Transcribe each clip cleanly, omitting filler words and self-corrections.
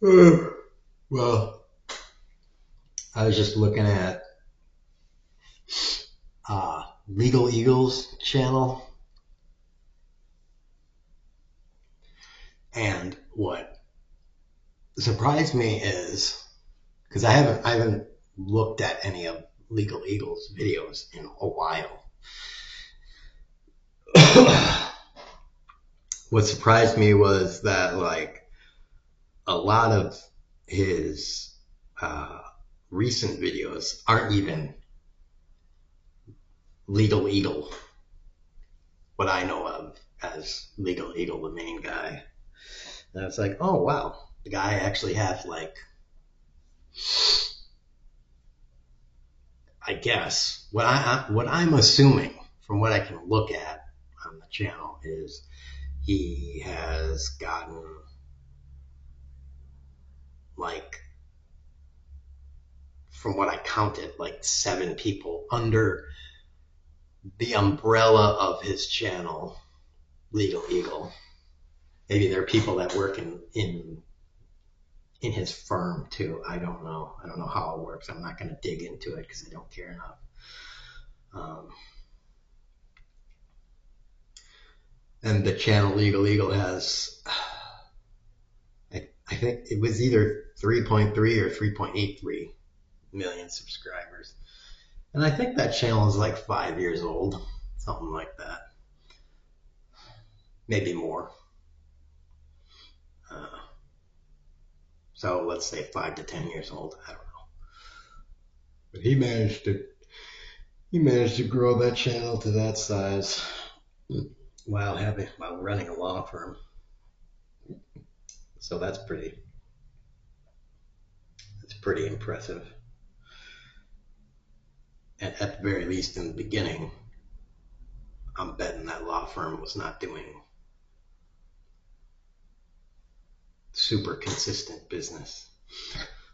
Well, I was just looking at Legal Eagles channel, and what surprised me is because I haven't looked at any of Legal Eagles videos in a while. What surprised me was that like a lot of his uh, recent videos aren't even Legal Eagle, what I know of as Legal Eagle, the main guy. And I was like, oh wow, the guy actually has like, I guess what I'm assuming from what I can look at on the channel is he has gotten like, from what I counted, like 7 people under the umbrella of his channel, Legal Eagle. Maybe there are people that work in his firm too. I don't know. I don't know how it works. I'm not going to dig into it because I don't care enough. Um, and the channel Legal Eagle has, I think it was either 3.3 or 3.83 million subscribers. And I think that channel is like 5 years old, something like that. Maybe more. Uh, so let's say 5 to 10 years old. I don't know. But he managed to grow that channel to that size while running a law firm. So that's pretty impressive. And at the very least, in the beginning, I'm betting that law firm was not doing super consistent business.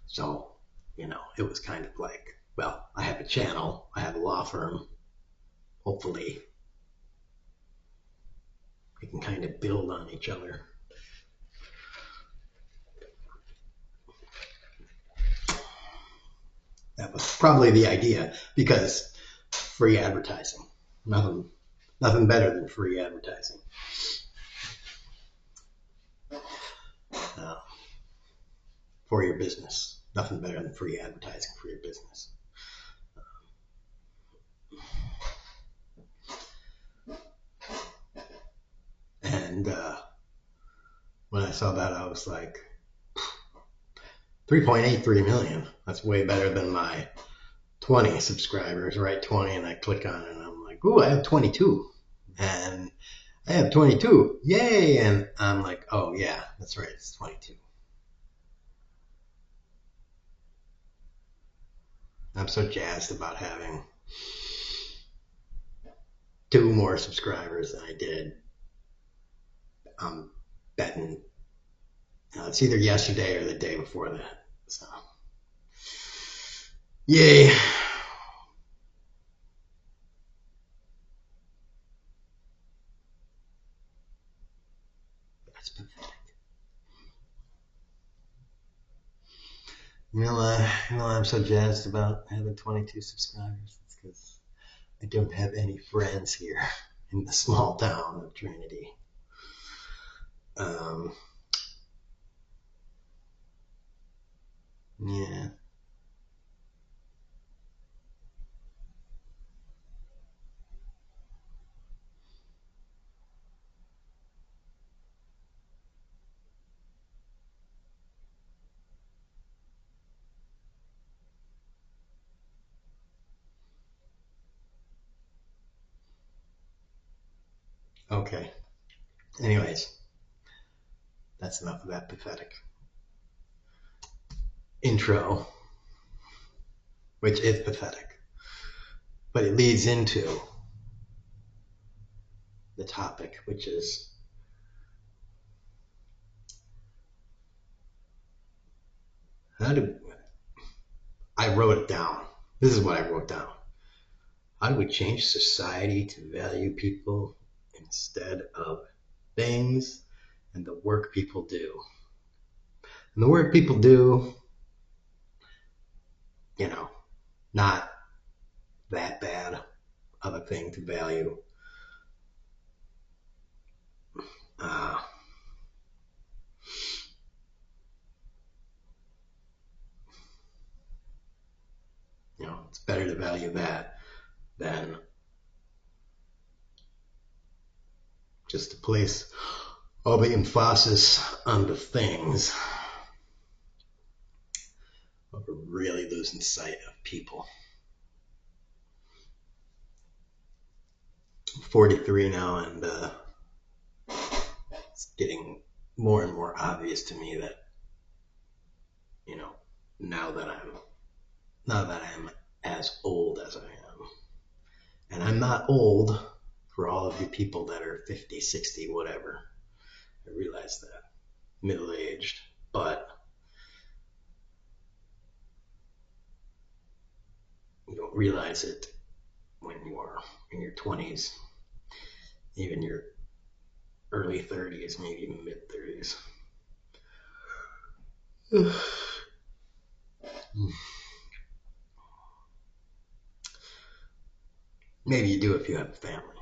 So, it was kind of like, well, I have a channel, I have a law firm. Hopefully, we can kind of build on each other. That was probably the idea, because free advertising. Nothing better than free advertising. Uh, for your business. Nothing better than free advertising for your business. And when I saw that, I was like, 3.83 million. That's way better than my 20 subscribers, right? 20, and I click on it and I'm like, ooh, I have 22. And I have 22. Yay! And I'm like, oh yeah, that's right, it's 22. I'm so jazzed about having 2 more subscribers than I did. I'm betting it's either yesterday or the day before that. So, yay! That's pathetic. I'm so jazzed about having 22 subscribers. It's because I don't have any friends here in the small town of Trinity. Um, yeah. Okay. Anyways, that's enough of that pathetic intro, which is pathetic. But it leads into the topic, which is how do I wrote it down. This is what I wrote down. How do we change society to value people instead of things and the work people do? And the work people do, you know, not that bad of a thing to value. Uh, it's better to value that than just to place all the emphasis on the things. But we're really losing sight of people. I'm 43 now, and it's getting more and more obvious to me that, now that I'm as old as I am, and I'm not old for all of you people that are 50, 60, whatever. I realize that, middle-aged, but you don't realize it when you are in your 20s, even your early 30s, maybe even mid 30s. Maybe you do if you have a family.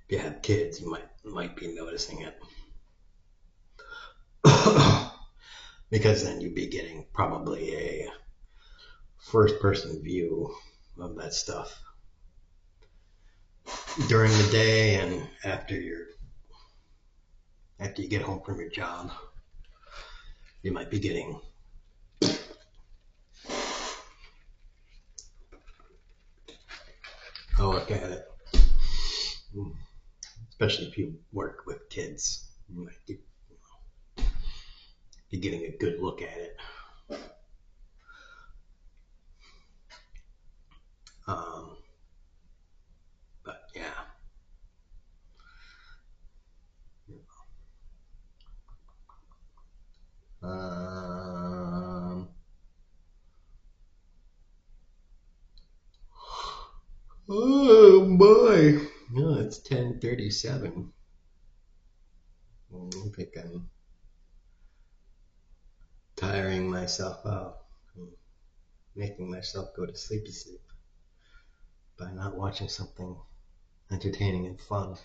If you have kids, you might be noticing it. Because then you'd be getting probably a first person view of that stuff during the day and after you get home from your job. You might be getting a look at it. Especially if you work with kids, you might be getting a good look at it. But yeah. Oh boy. No, it's 10:37. I think I'm tiring myself out, making myself go to sleep by not watching something entertaining and fun,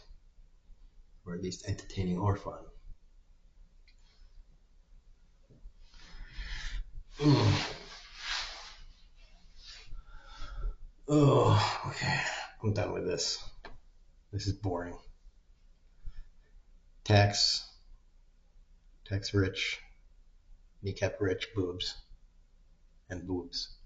or at least entertaining or fun. Oh, okay. I'm done with this. This is boring. Tax rich, kneecap rich boobs and boobs.